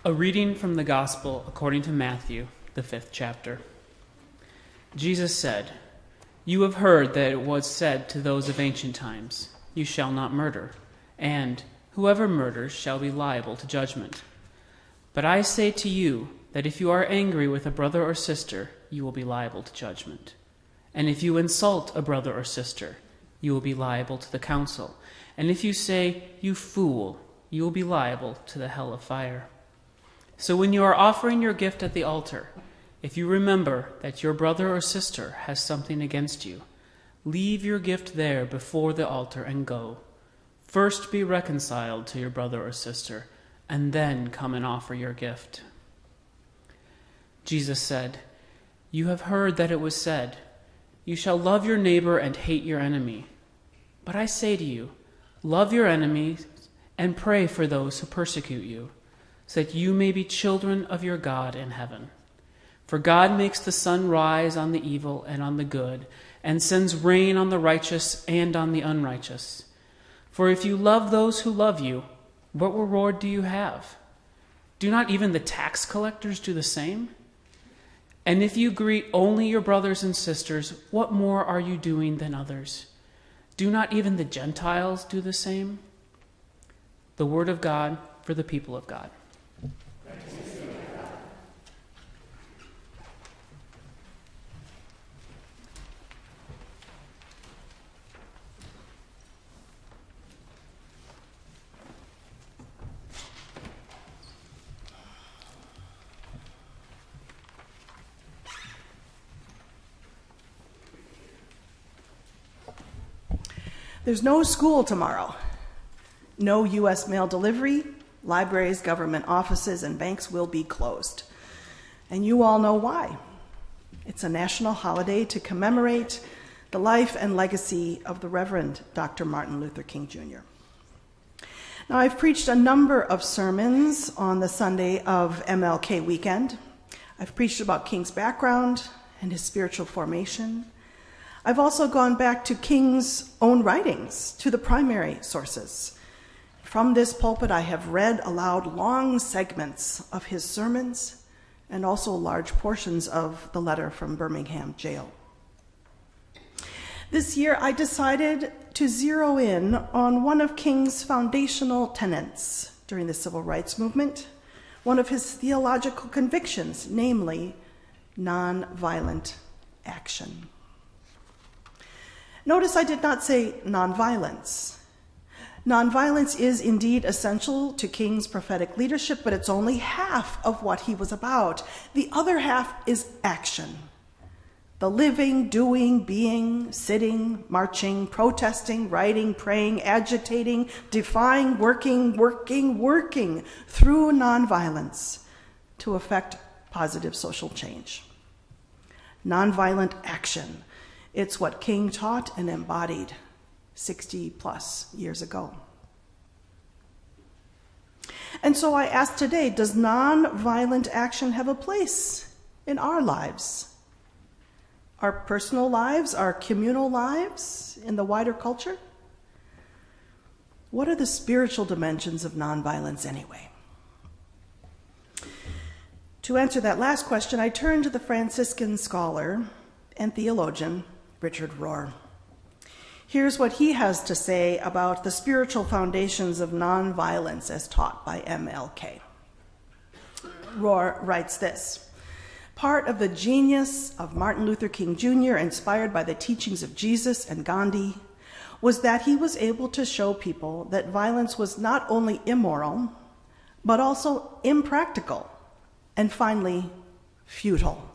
A reading from the Gospel according to Matthew, the 5th chapter. Jesus said, "You have heard that it was said to those of ancient times, 'You shall not murder,' and 'Whoever murders shall be liable to judgment.' But I say to you that if you are angry with a brother or sister, you will be liable to judgment. And if you insult a brother or sister, you will be liable to the council. And if you say, 'You fool,' you will be liable to the hell of fire. So when you are offering your gift at the altar, if you remember that your brother or sister has something against you, leave your gift there before the altar and go. First be reconciled to your brother or sister, and then come and offer your gift." Jesus said, "You have heard that it was said, 'You shall love your neighbor and hate your enemy.' But I say to you, love your enemies and pray for those who persecute you, so that you may be children of your God in heaven. For God makes the sun rise on the evil and on the good, and sends rain on the righteous and on the unrighteous. For if you love those who love you, what reward do you have? Do not even the tax collectors do the same? And if you greet only your brothers and sisters, what more are you doing than others? Do not even the Gentiles do the same?" The word of God for the people of God. There's no school tomorrow, no U.S. mail delivery, libraries, government offices, and banks will be closed. And you all know why. It's a national holiday to commemorate the life and legacy of the Reverend Dr. Martin Luther King Jr. Now, I've preached a number of sermons on the Sunday of MLK weekend. I've preached about King's background and his spiritual formation. I've also gone back to King's own writings, to the primary sources. From this pulpit, I have read aloud long segments of his sermons and also large portions of the letter from Birmingham jail. This year, I decided to zero in on one of King's foundational tenets during the Civil Rights Movement, one of his theological convictions, namely nonviolent action. Notice I did not say nonviolence. Nonviolence is indeed essential to King's prophetic leadership, but it's only half of what he was about. The other half is action. The living, doing, being, sitting, marching, protesting, writing, praying, agitating, defying, working through nonviolence to effect positive social change. Nonviolent action. It's what King taught and embodied 60 plus years ago. And so I ask today, does nonviolent action have a place in our lives? Our personal lives, our communal lives, in the wider culture? What are the spiritual dimensions of nonviolence anyway? To answer that last question, I turn to the Franciscan scholar and theologian, Richard Rohr. Here's what he has to say about the spiritual foundations of nonviolence as taught by MLK. Rohr writes this: "Part of the genius of Martin Luther King Jr., inspired by the teachings of Jesus and Gandhi, was that he was able to show people that violence was not only immoral, but also impractical, and finally, futile."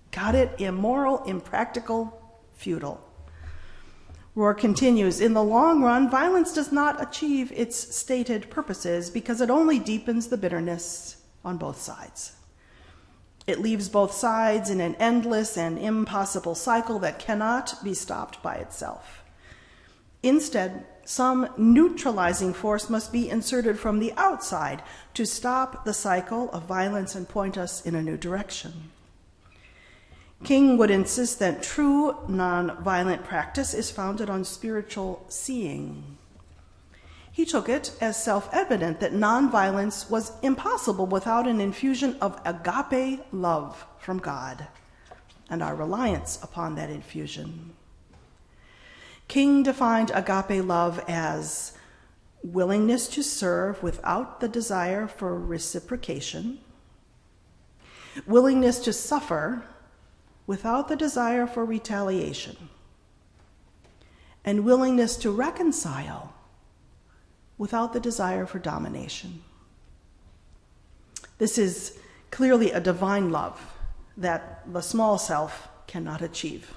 Got it? Immoral, impractical, futile. Rohr continues, "In the long run, violence does not achieve its stated purposes because it only deepens the bitterness on both sides. It leaves both sides in an endless and impossible cycle that cannot be stopped by itself. Instead, some neutralizing force must be inserted from the outside to stop the cycle of violence and point us in a new direction." King would insist that true nonviolent practice is founded on spiritual seeing. He took it as self-evident that nonviolence was impossible without an infusion of agape love from God and our reliance upon that infusion. King defined agape love as willingness to serve without the desire for reciprocation, willingness to suffer without the desire for retaliation, and willingness to reconcile without the desire for domination. This is clearly a divine love that the small self cannot achieve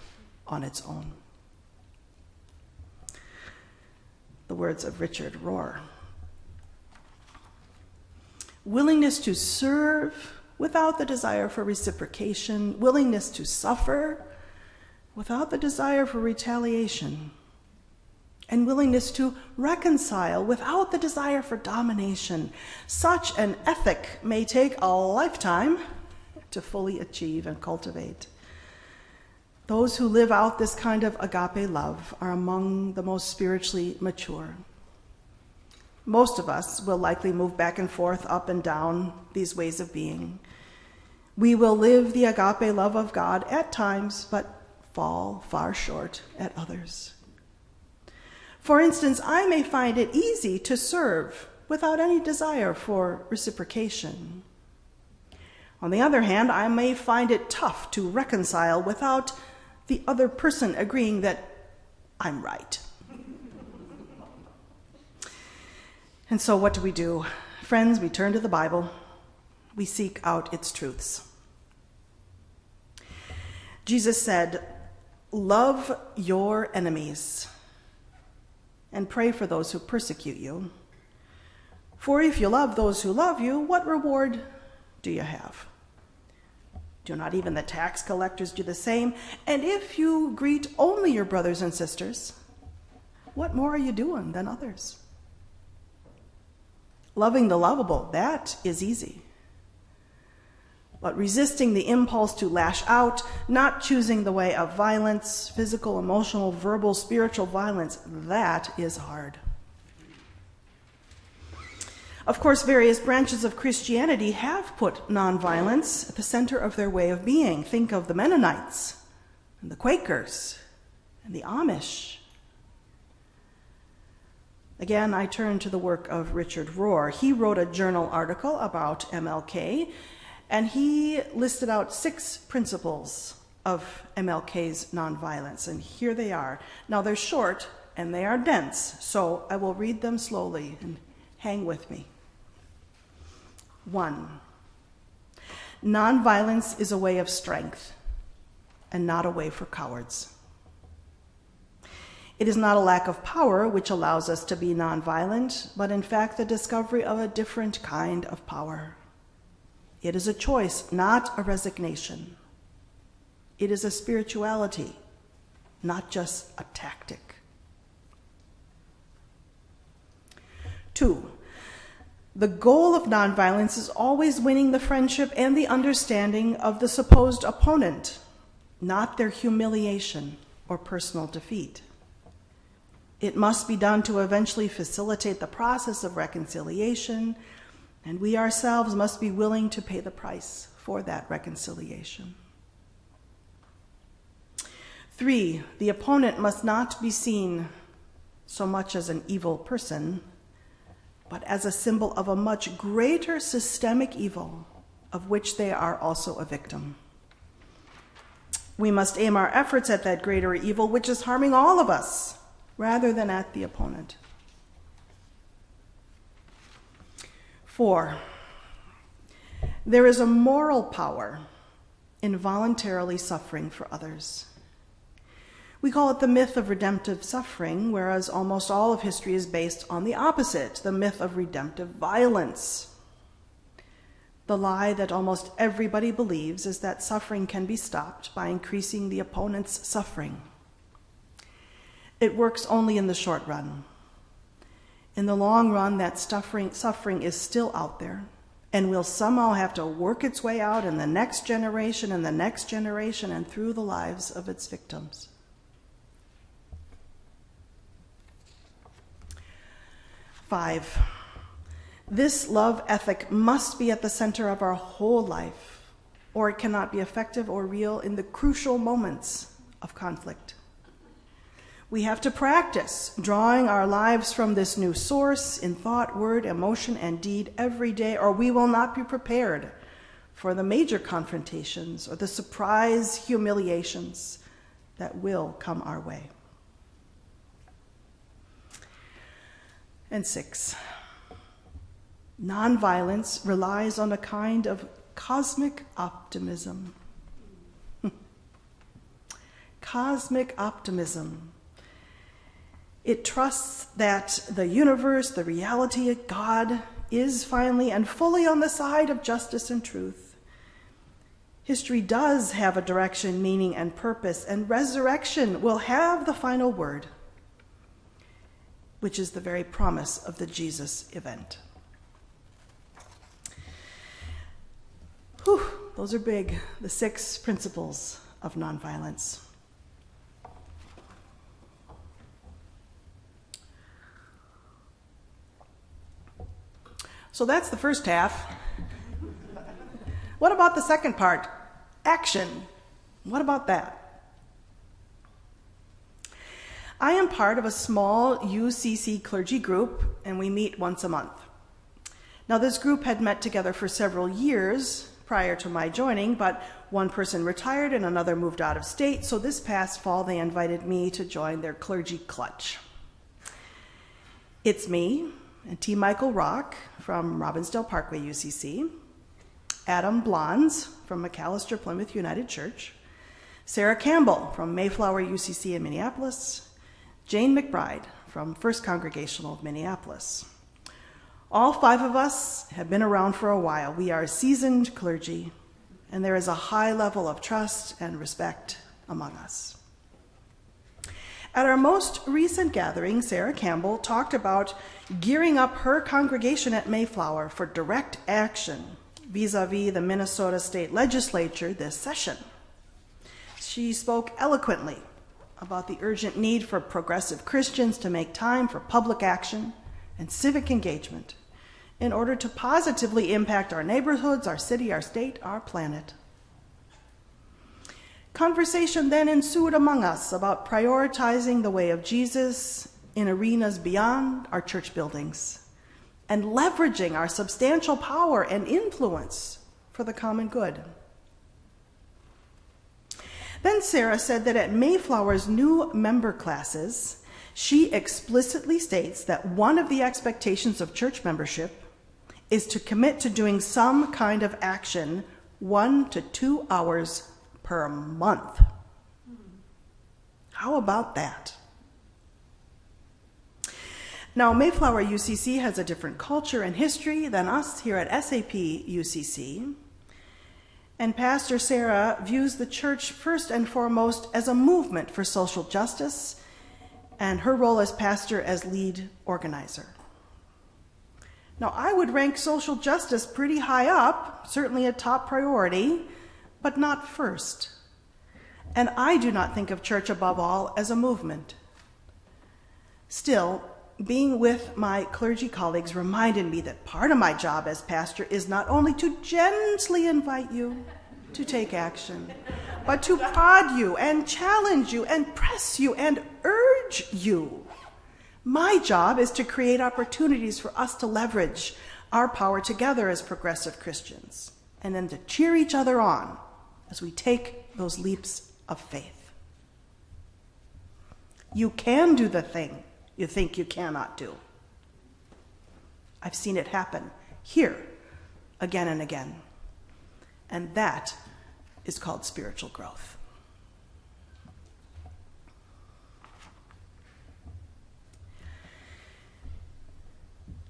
on its own. The words of Richard Rohr. Willingness to serve without the desire for reciprocation, willingness to suffer without the desire for retaliation, and willingness to reconcile without the desire for domination. Such an ethic may take a lifetime to fully achieve and cultivate. Those who live out this kind of agape love are among the most spiritually mature. Most of us will likely move back and forth, up and down these ways of being. We will live the agape love of God at times, but fall far short at others. For instance, I may find it easy to serve without any desire for reciprocation. On the other hand, I may find it tough to reconcile without the other person agreeing that I'm right. And so what do? Friends, we turn to the Bible. We seek out its truths. Jesus said, "Love your enemies and pray for those who persecute you. For if you love those who love you, what reward do you have? Do not even the tax collectors do the same? And if you greet only your brothers and sisters, what more are you doing than others?" Loving the lovable, that is easy. But resisting the impulse to lash out, not choosing the way of violence, physical, emotional, verbal, spiritual violence, that is hard. Of course, various branches of Christianity have put nonviolence at the center of their way of being. Think of the Mennonites, and the Quakers, and the Amish. Again, I turn to the work of Richard Rohr. He wrote a journal article about MLK, and he listed out 6 principles of MLK's nonviolence, and here they are. Now, they're short, and they are dense, so I will read them slowly, and hang with me. 1, nonviolence is a way of strength and not a way for cowards. It is not a lack of power which allows us to be nonviolent, but in fact the discovery of a different kind of power. It is a choice, not a resignation. It is a spirituality, not just a tactic. 2, the goal of nonviolence is always winning the friendship and the understanding of the supposed opponent, not their humiliation or personal defeat. It must be done to eventually facilitate the process of reconciliation, and we ourselves must be willing to pay the price for that reconciliation. 3, the opponent must not be seen so much as an evil person, but as a symbol of a much greater systemic evil of which they are also a victim. We must aim our efforts at that greater evil which is harming all of us, rather than at the opponent. 4, there is a moral power in voluntarily suffering for others. We call it the myth of redemptive suffering, whereas almost all of history is based on the opposite, the myth of redemptive violence. The lie that almost everybody believes is that suffering can be stopped by increasing the opponent's suffering. It works only in the short run. In the long run, that suffering is still out there and will somehow have to work its way out in the next generation and the next generation and through the lives of its victims. 5. This love ethic must be at the center of our whole life, or it cannot be effective or real in the crucial moments of conflict. We have to practice drawing our lives from this new source in thought, word, emotion, and deed every day, or we will not be prepared for the major confrontations or the surprise humiliations that will come our way. And 6, nonviolence relies on a kind of cosmic optimism. Cosmic optimism. It trusts that the universe, the reality of God, is finally and fully on the side of justice and truth. History does have a direction, meaning, and purpose, and resurrection will have the final word, which is the very promise of the Jesus event. Whew, those are big, the 6 principles of nonviolence. So that's the first half. What about the second part? Action. What about that? I am part of a small UCC clergy group, and we meet once a month. Now, this group had met together for several years prior to my joining, but one person retired and another moved out of state, so this past fall they invited me to join their clergy clutch. It's me and T. Michael Rock from Robbinsdale Parkway UCC, Adam Blondes from McAllister Plymouth United Church, Sarah Campbell from Mayflower UCC in Minneapolis, Jane McBride from First Congregational of Minneapolis. All 5 of us have been around for a while. We are seasoned clergy, and there is a high level of trust and respect among us. At our most recent gathering, Sarah Campbell talked about gearing up her congregation at Mayflower for direct action vis-a-vis the Minnesota State Legislature this session. She spoke eloquently about the urgent need for progressive Christians to make time for public action and civic engagement in order to positively impact our neighborhoods, our city, our state, our planet. Conversation then ensued among us about prioritizing the way of Jesus in arenas beyond our church buildings and leveraging our substantial power and influence for the common good. Then Sarah said that at Mayflower's new member classes, she explicitly states that one of the expectations of church membership is to commit to doing some kind of action 1 to 2 hours per month. How about that? Now, Mayflower UCC has a different culture and history than us here at SAP UCC. And Pastor Sarah views the church first and foremost as a movement for social justice, and her role as pastor as lead organizer. Now, I would rank social justice pretty high up, certainly a top priority, but not first. And I do not think of church above all as a movement. Still, being with my clergy colleagues reminded me that part of my job as pastor is not only to gently invite you to take action, but to prod you and challenge you and press you and urge you. My job is to create opportunities for us to leverage our power together as progressive Christians, and then to cheer each other on as we take those leaps of faith. You can do the thing you think you cannot do. I've seen it happen here again and again. And that is called spiritual growth.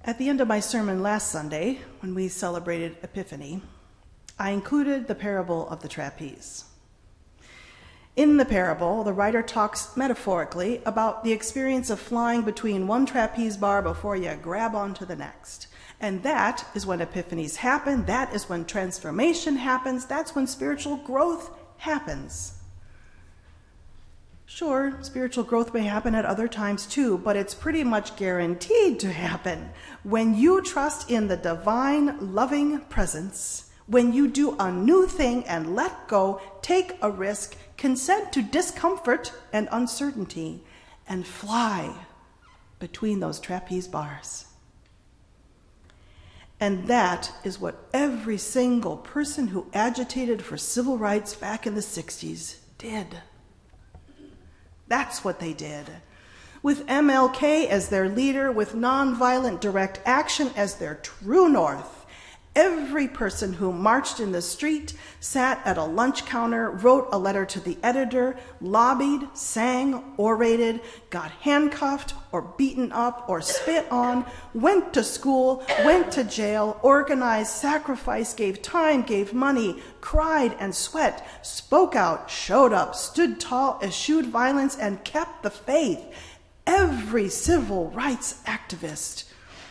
At the end of my sermon last Sunday, when we celebrated Epiphany, I included the parable of the trapeze. In the parable, the writer talks metaphorically about the experience of flying between one trapeze bar before you grab onto the next. And that is when epiphanies happen. That is when transformation happens. That's when spiritual growth happens. Sure, spiritual growth may happen at other times too, but it's pretty much guaranteed to happen when you trust in the divine, loving presence, when you do a new thing and let go, take a risk, consent to discomfort and uncertainty, and fly between those trapeze bars. And that is what every single person who agitated for civil rights back in the 60s did. That's what they did. With MLK as their leader, with nonviolent direct action as their true north, every person who marched in the street, sat at a lunch counter, wrote a letter to the editor, lobbied, sang, orated, got handcuffed or beaten up or spit on, went to school, went to jail, organized, sacrificed, gave time, gave money, cried and sweat, spoke out, showed up, stood tall, eschewed violence, and kept the faith. Every civil rights activist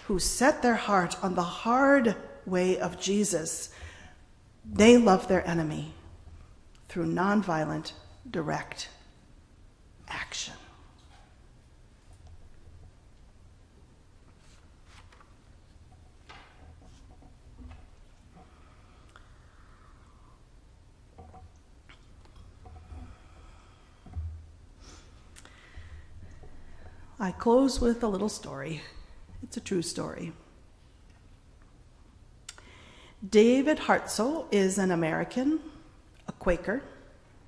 who set their heart on the hard way of Jesus, they love their enemy through nonviolent, direct action. I close with a little story. It's a true story. David Hartsoe is an American, a Quaker,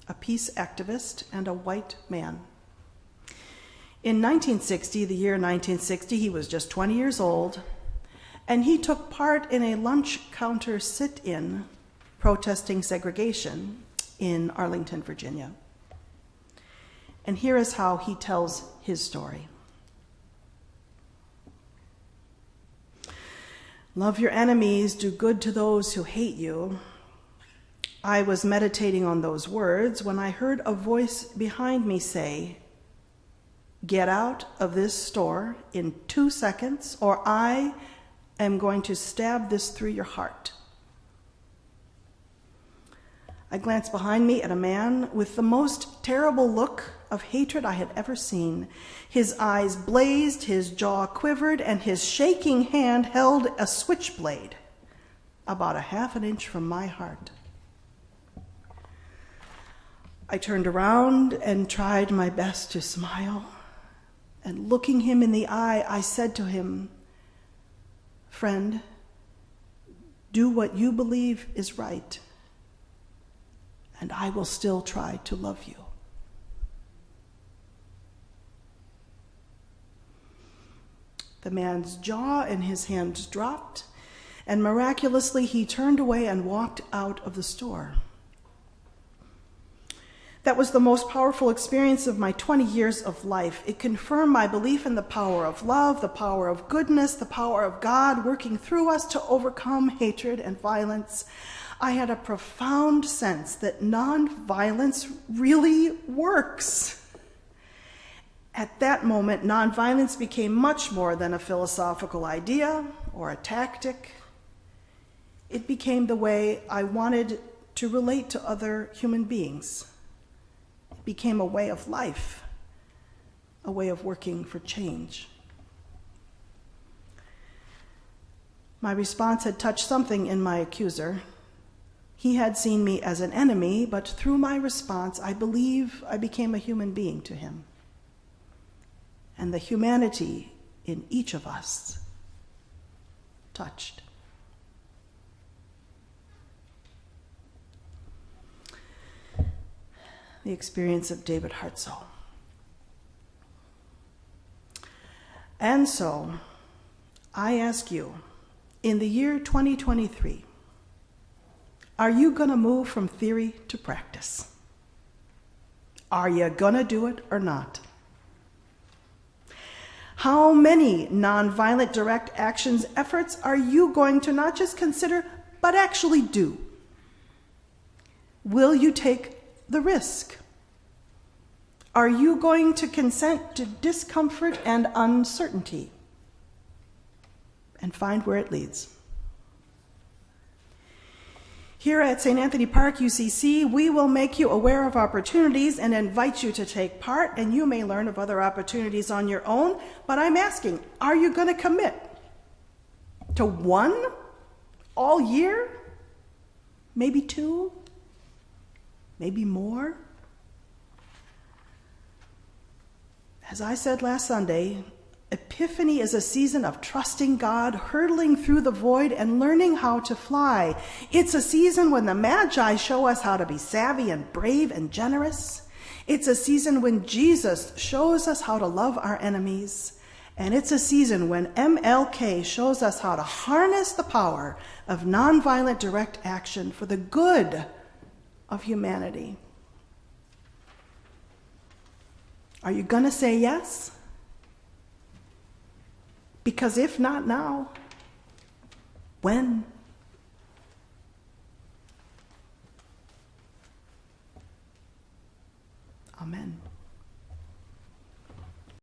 a peace activist, and a white man. In 1960, the year 1960, he was just 20 years old, and he took part in a lunch counter sit-in protesting segregation in Arlington, Virginia. And here is how he tells his story. Love your enemies, do good to those who hate you. I was meditating on those words when I heard a voice behind me say, get out of this store in 2 seconds, or I am going to stab this through your heart. I glanced behind me at a man with the most terrible look of hatred I had ever seen. His eyes blazed, his jaw quivered, and his shaking hand held a switchblade about 1/2 inch from my heart. I turned around and tried my best to smile, and looking him in the eye, I said to him, friend, do what you believe is right, and I will still try to love you. The man's jaw and his hands dropped, and miraculously he turned away and walked out of the store. That was the most powerful experience of my 20 years of life. It confirmed my belief in the power of love, the power of goodness, the power of God working through us to overcome hatred and violence. I had a profound sense that nonviolence really works. At that moment, nonviolence became much more than a philosophical idea or a tactic. It became the way I wanted to relate to other human beings. It became a way of life, a way of working for change. My response had touched something in my accuser. He had seen me as an enemy, but through my response, I believe I became a human being to him. And the humanity in each of us touched. The experience of David Hartsoe. And so, I ask you, in the year 2023, are you going to move from theory to practice? Are you going to do it or not? How many nonviolent direct actions efforts are you going to not just consider, but actually do? Will you take the risk? Are you going to consent to discomfort and uncertainty and find where it leads? Here at St. Anthony Park, UCC, we will make you aware of opportunities and invite you to take part, and you may learn of other opportunities on your own. But I'm asking, are you going to commit to one all year? Maybe two? Maybe more? As I said last Sunday, Epiphany is a season of trusting God, hurtling through the void, and learning how to fly. It's a season when the Magi show us how to be savvy and brave and generous. It's a season when Jesus shows us how to love our enemies. And it's a season when MLK shows us how to harness the power of nonviolent direct action for the good of humanity. Are you going to say yes? Because if not now, when?